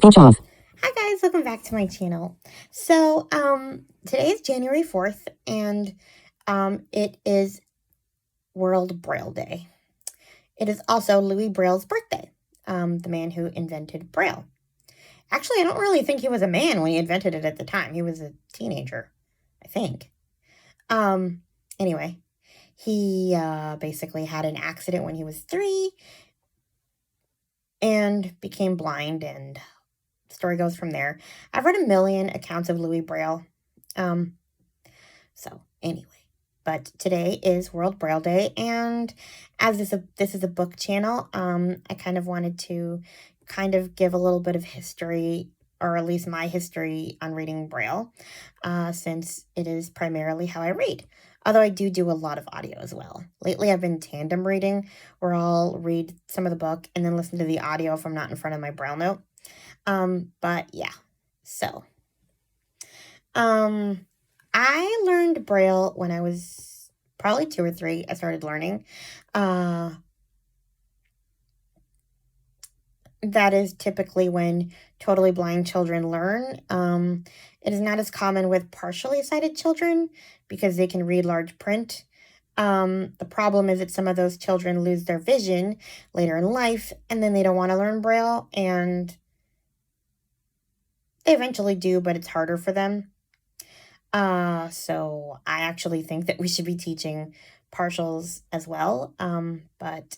Speech off. Hi guys, welcome back to my channel. So, today is January 4th and it is World Braille Day. It is also Louis Braille's birthday, the man who invented Braille. Actually, I don't really think he was a man when he invented it at the time. He was a teenager, I think. Anyway, he basically had an accident when he was 3 and became blind, and the story goes from there. I've read a million accounts of Louis Braille. So anyway, but today is World Braille Day, and as this is a book channel, I kind of wanted to give a little bit of history, or at least my history on reading Braille, since it is primarily how I read. Although I do a lot of audio as well. Lately, I've been tandem reading, where I'll read some of the book and then listen to the audio if I'm not in front of my Braille note. But yeah, so, I learned Braille when I was probably 2 or 3. I started learning. That is typically when totally blind children learn. It is not as common with partially sighted children because they can read large print. The problem is that some of those children lose their vision later in life, and then they don't want to learn Braille, and they eventually do, but it's harder for them. So I actually think that we should be teaching partials as well. But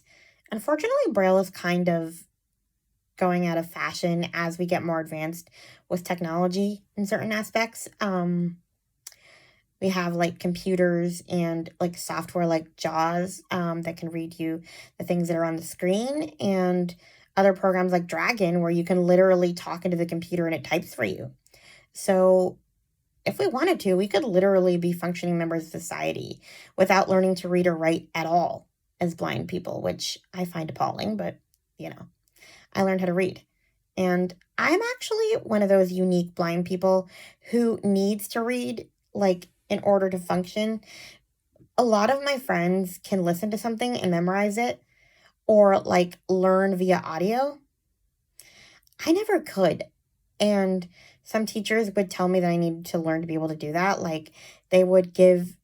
unfortunately, Braille is kind of going out of fashion as we get more advanced with technology in certain aspects. We have like computers and like software like JAWS that can read you the things that are on the screen, and other programs like Dragon where you can literally talk into the computer and it types for you. So if we wanted to, we could literally be functioning members of society without learning to read or write at all as blind people, which I find appalling, but I learned how to read. And I'm actually one of those unique blind people who needs to read, like, in order to function. A lot of my friends can listen to something and memorize it, or like learn via audio. I never could. And some teachers would tell me that I needed to learn to be able to do that. Like, they would give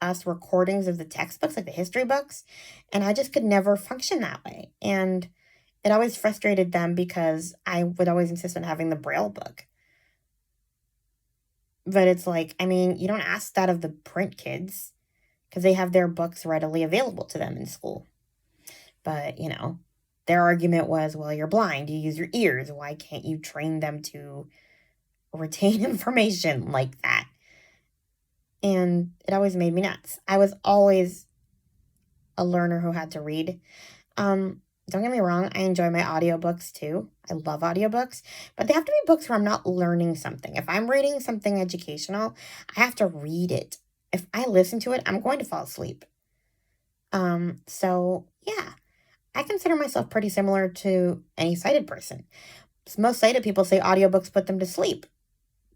us recordings of the textbooks, like the history books, and I just could never function that way. And it always frustrated them because I would always insist on having the Braille book. But it's like, I mean, you don't ask that of the print kids because they have their books readily available to them in school. But, their argument was, well, you're blind, you use your ears. Why can't you train them to retain information like that? And it always made me nuts. I was always a learner who had to read. Don't get me wrong, I enjoy my audiobooks too. I love audiobooks, but they have to be books where I'm not learning something. If I'm reading something educational, I have to read it. If I listen to it, I'm going to fall asleep. So yeah, I consider myself pretty similar to any sighted person. Most sighted people say audiobooks put them to sleep.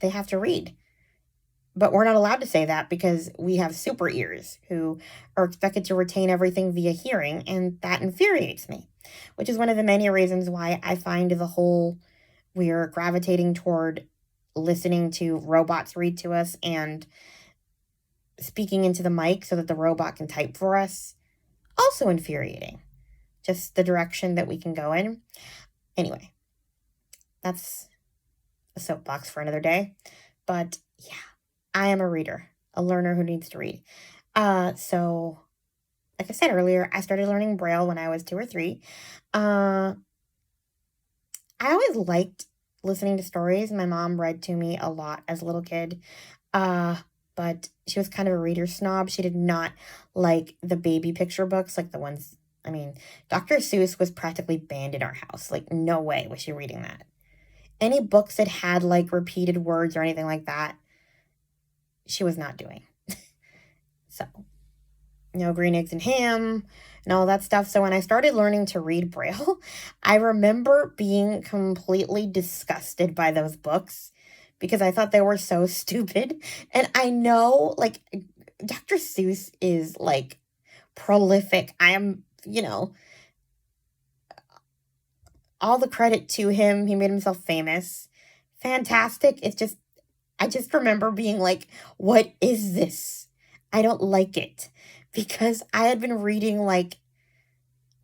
They have to read. But we're not allowed to say that because we have super ears who are expected to retain everything via hearing, and that infuriates me, which is one of the many reasons why I find the whole we're gravitating toward listening to robots read to us and speaking into the mic so that the robot can type for us also infuriating. Just the direction that we can go in. Anyway, that's a soapbox for another day. But yeah, I am a reader, a learner who needs to read. So, like I said earlier, I started learning Braille when I was 2 or 3. I always liked listening to stories. My mom read to me a lot as a little kid. But she was kind of a reader snob. She did not like the baby picture books, like the ones, Dr. Seuss was practically banned in our house. Like, no way was she reading that. Any books that had like repeated words or anything like that, she was not doing. So, green eggs and ham and all that stuff. So when I started learning to read Braille, I remember being completely disgusted by those books because I thought they were so stupid. And I know, like, Dr. Seuss is like prolific. I am, all the credit to him. He made himself famous. Fantastic. I just remember being like, what is this? I don't like it. Because I had been reading like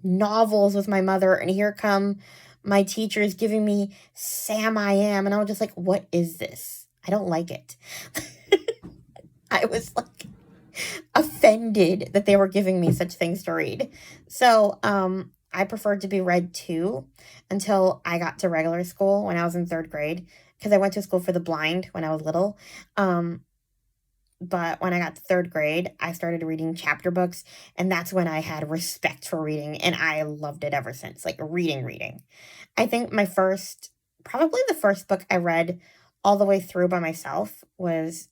novels with my mother, and here come my teachers giving me Sam I Am, and I was just like, what is this? I don't like it. I was like offended that they were giving me such things to read. So, I preferred to be read to until I got to regular school when I was in third grade, because I went to school for the blind when I was little. Um, but when I got to third grade, I started reading chapter books, and that's when I had respect for reading, and I loved it ever since. Like reading. I think probably the first book I read all the way through by myself was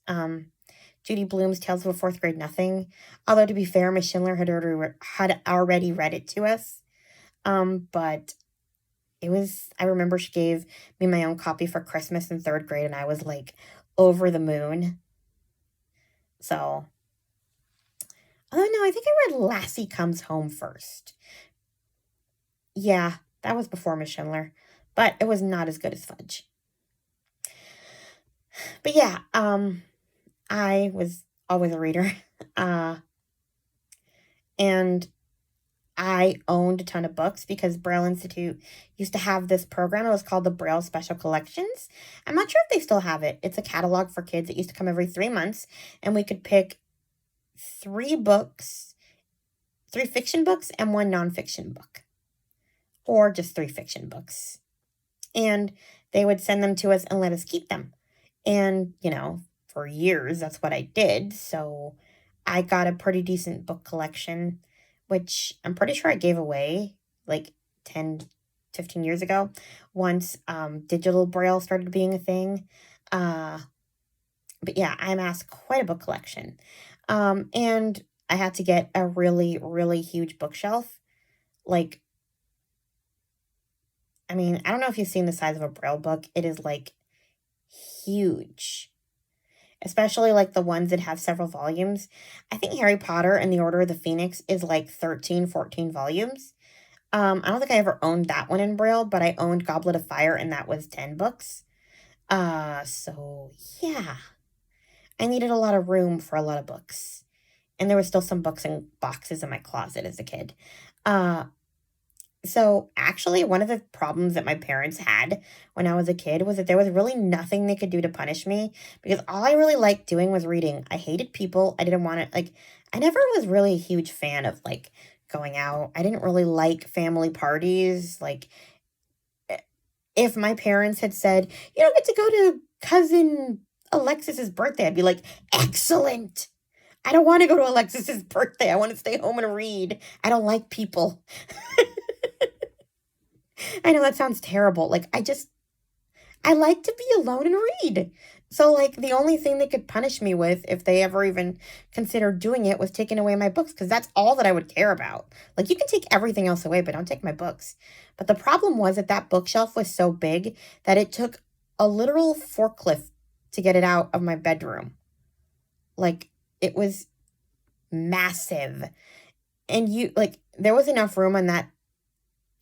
Judy Blume's Tales of a Fourth Grade Nothing. Although to be fair, Miss Schindler had already read it to us. But I remember she gave me my own copy for Christmas in third grade, and I was like over the moon. So, oh no, I think I read Lassie Comes Home first. Yeah, that was before Miss Schindler, but it was not as good as Fudge. But yeah, I was always a reader. And I owned a ton of books because Braille Institute used to have this program. It was called the Braille Special Collections. I'm not sure if they still have it. It's a catalog for kids. It used to come every 3 months, and we could pick 3 books, 3 fiction books, and 1 nonfiction book, or just 3 fiction books. And they would send them to us and let us keep them. And, for years, that's what I did. So I got a pretty decent book collection, which I'm pretty sure I gave away like 10, 15 years ago once digital Braille started being a thing. But yeah, I amassed quite a book collection. And I had to get a really, really huge bookshelf. Like, I mean, I don't know if you've seen the size of a Braille book. It is like huge, especially like the ones that have several volumes. I think Harry Potter and the Order of the Phoenix is like 13, 14 volumes. I don't think I ever owned that one in Braille, but I owned Goblet of Fire, and that was 10 books. So yeah, I needed a lot of room for a lot of books. And there were still some books in boxes in my closet as a kid. So actually, one of the problems that my parents had when I was a kid was that there was really nothing they could do to punish me, because all I really liked doing was reading. I hated people. I didn't want to, like, I never was really a huge fan of, like, going out. I didn't really like family parties. Like, if my parents had said, you don't get to go to cousin Alexis's birthday, I'd be like, excellent. I don't want to go to Alexis's birthday. I want to stay home and read. I don't like people. I know that sounds terrible. Like, I like to be alone and read. So, like, the only thing they could punish me with, if they ever even considered doing it, was taking away my books, because that's all that I would care about. Like, you can take everything else away, but don't take my books. But the problem was that bookshelf was so big that it took a literal forklift to get it out of my bedroom. Like, it was massive. And there was enough room on that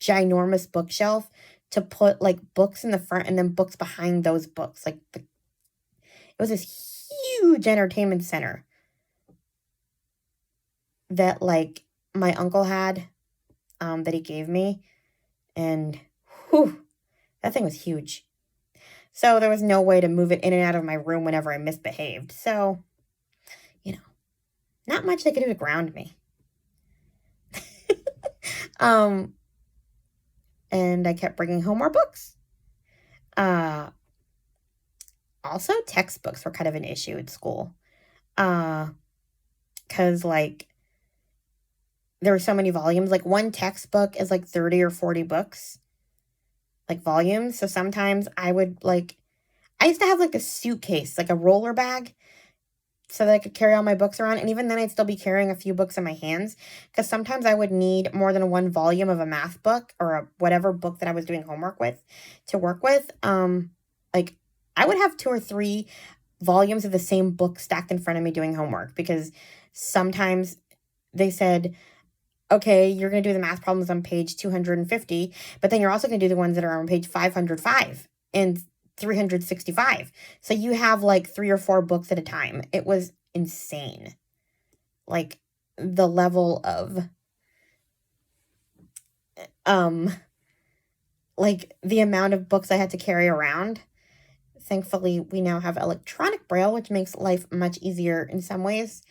ginormous bookshelf to put like books in the front and then books behind those books. Like, it was this huge entertainment center that like my uncle had, that he gave me, and whew, that thing was huge. So there was no way to move it in and out of my room whenever I misbehaved. So, not much they could do to ground me. And I kept bringing home more books. Also, textbooks were kind of an issue at school. Because, like, there were so many volumes. Like, one textbook is, like, 30 or 40 books. Like, volumes. So sometimes I used to have, like, a suitcase, like a roller bag, so that I could carry all my books around. And even then, I'd still be carrying a few books in my hands, because sometimes I would need more than one volume of a math book or whatever book that I was doing homework with to work with. Like, I would have 2 or 3 volumes of the same book stacked in front of me doing homework, because sometimes they said, okay, you're going to do the math problems on page 250, but then you're also going to do the ones that are on page 505 and 365. So you have like 3 or 4 books at a time. It was insane. Like the level of like the amount of books I had to carry around. Thankfully, we now have electronic Braille, which makes life much easier in some ways.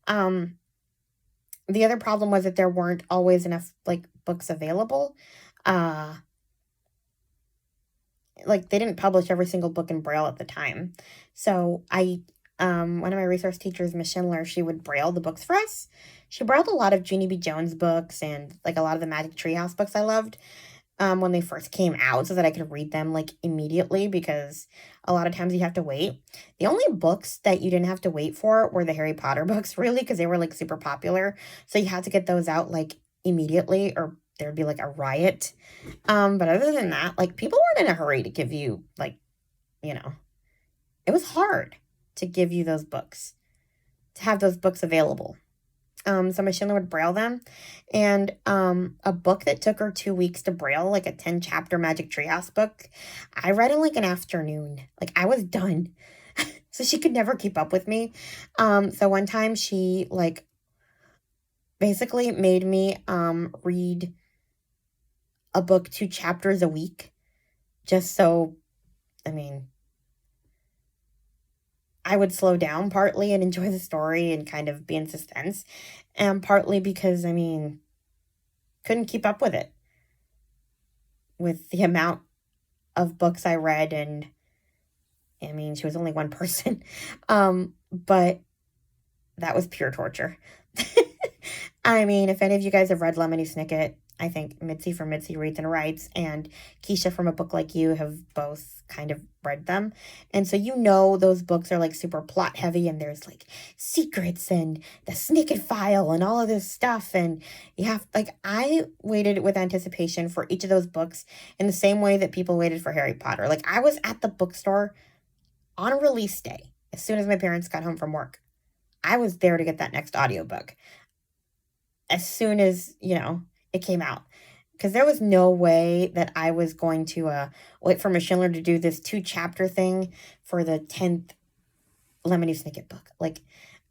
The other problem was that there weren't always enough like books available. Uh, like they didn't publish every single book in Braille at the time. So one of my resource teachers, Miss Schindler, she would Braille the books for us. She Brailled a lot of Jeannie B. Jones books and like a lot of the Magic Treehouse books I loved when they first came out so that I could read them like immediately, because a lot of times you have to wait. The only books that you didn't have to wait for were the Harry Potter books, really, because they were like super popular. So you had to get those out like immediately or there'd be like a riot. But other than that, like people weren't in a hurry to give you like, you know, it was hard to give you those books, to have those books available. So Miss Schindler would Braille them. And a book that took her 2 weeks to Braille, like a 10-chapter Magic Treehouse book, I read in like an afternoon. Like I was done. So she could never keep up with me. So one time she like basically made me read a book 2 chapters a week. Just so, I mean, I would slow down partly and enjoy the story and kind of be in suspense. And partly because, I mean, couldn't keep up with it. With the amount of books I read, and I mean, she was only one person. But that was pure torture. I mean, if any of you guys have read Lemony Snicket, I think Mitzi from Mitzi Reads and Writes and Keisha from A Book Like You have both kind of read them. And so you know those books are like super plot heavy and there's like secrets and the Snicket file and all of this stuff. And you have like, I waited with anticipation for each of those books in the same way that people waited for Harry Potter. Like I was at the bookstore on release day as soon as my parents got home from work. I was there to get that next audiobook as soon as, it came out. Because there was no way that I was going to wait for Miss Schindler to do this 2-chapter thing for the 10th Lemony Snicket book. Like,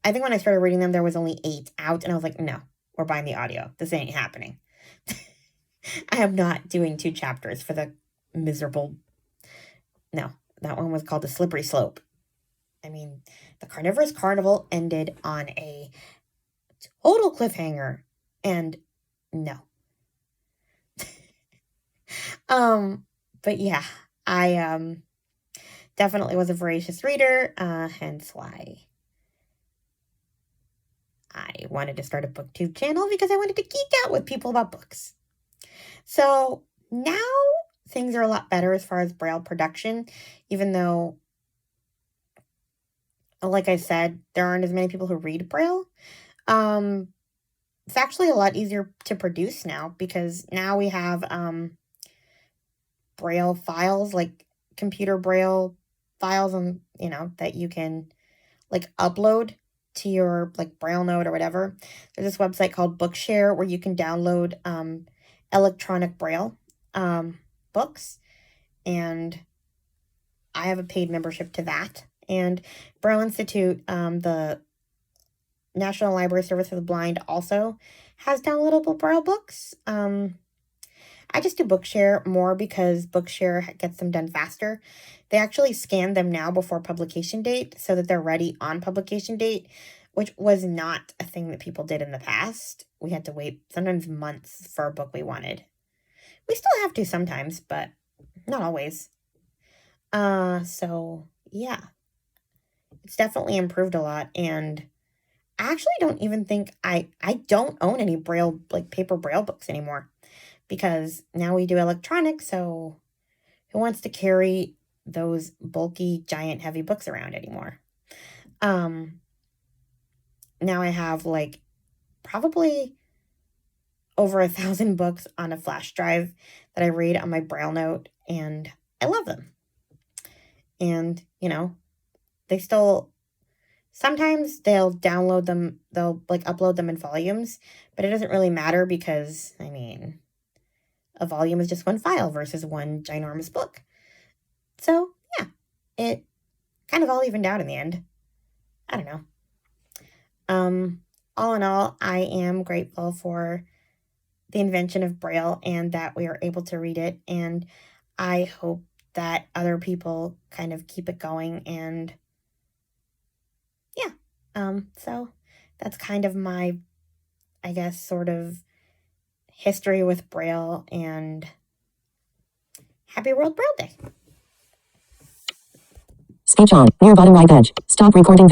I think when I started reading them, there was only 8 out, and I was like, no, we're buying the audio. This ain't happening. I am not doing 2 chapters for the miserable... No, that one was called The Slippery Slope. I mean, the Carnivorous Carnival ended on a total cliffhanger, and no. But yeah, I definitely was a voracious reader, hence why I wanted to start a booktube channel, because I wanted to geek out with people about books. So now things are a lot better as far as Braille production, even though, like I said, there aren't as many people who read Braille. It's actually a lot easier to produce now, because now we have Braille files, like computer Braille files, and that you can like upload to your like Braille note or whatever. There's this website called Bookshare where you can download electronic Braille books, and I have a paid membership to that. And Braille Institute, the National Library Service for the Blind, also has downloadable Braille books. I just do Bookshare more because Bookshare gets them done faster. They actually scan them now before publication date so that they're ready on publication date, which was not a thing that people did in the past. We had to wait sometimes months for a book we wanted. We still have to sometimes, but not always. So yeah, it's definitely improved a lot. And I actually don't even think I don't own any Braille, like paper Braille books anymore, because now we do electronic. So who wants to carry those bulky, giant, heavy books around anymore? Now I have like probably over 1,000 books on a flash drive that I read on my Braille note, and I love them. And, they still Sometimes they'll download them, they'll like upload them in volumes, but it doesn't really matter because, I mean, a volume is just one file versus one ginormous book. So, yeah, it kind of all evened out in the end. I don't know. All in all, I am grateful for the invention of Braille and that we are able to read it. And I hope that other people kind of keep it going. And yeah, so that's kind of my, I guess, sort of history with Braille, and happy World Braille Day. Speech on. Near bottom right edge. Stop recording video.